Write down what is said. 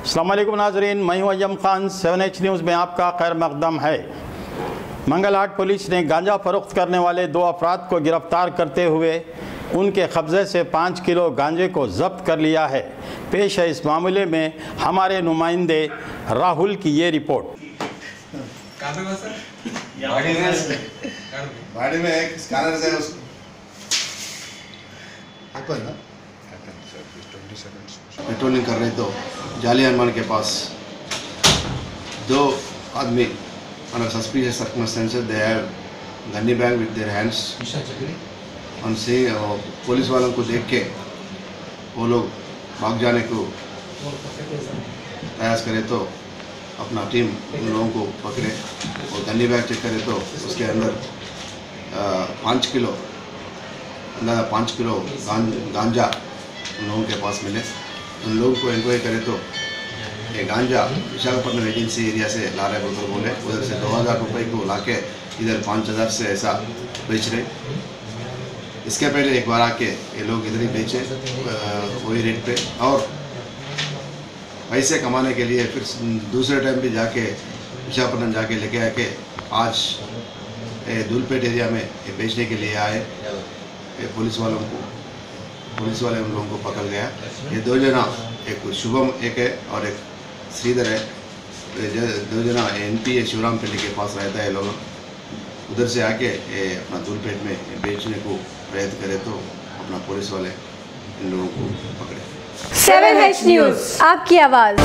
अस्सलाम वालेकुम नाज़रीन, मैं हूं अय्यम खान। 7H न्यूज़ में आपका खैर मकदम है। मंगलहाट पुलिस ने गांजा फरोख्त करने वाले 2 अफराद को गिरफ्तार करते हुए उनके कब्ज़े से 5 किलो गांजे को जब्त कर लिया है। पेश है इस मामले में हमारे नुमाइंदे राहुल की ये रिपोर्ट। गाड़ी में एक स्कैनर है उसको पेट्रोलिंग कर रहे तो जाली हनुमान के पास 2 आदमी under suspicious circumstances they have gunny bag with their hands and see police वालों को देख के वो लोग भाग जाने को प्रयास करे तो अपना टीम उन लोगों को पकड़े और गन्नी बैग चेक करे तो उसके अंदर 5 किलो गांजा उन लोगों के पास मिले। उन लोगों को इंक्वायरी करे तो ये गांजा विशाखापट्टनम एजेंसी एरिया से ला रहे बोले, उधर से 2000 रुपये को लाके इधर 5000 से ऐसा बेच रहे। इसके पहले एक बार आके ये लोग इधर ही बेचे वही रेट पे और पैसे कमाने के लिए फिर दूसरे टाइम भी जाके विशाखापट्टनम जाके लेके आके आज धूलपेट एरिया में ये बेचने के लिए आए। पुलिस वाले उन लोगों को पकड़ गया। ये 2 जना, एक शुभम एक है और एक श्रीधर है। 2 जना NPA शिवरामपल्ली के पास रहता है। लोग उधर से आके अपना धूलपेट में बेचने को प्रयत्न करे तो अपना पुलिस वाले इन लोगों को पकड़े। 7H न्यूज़, आपकी आवाज़।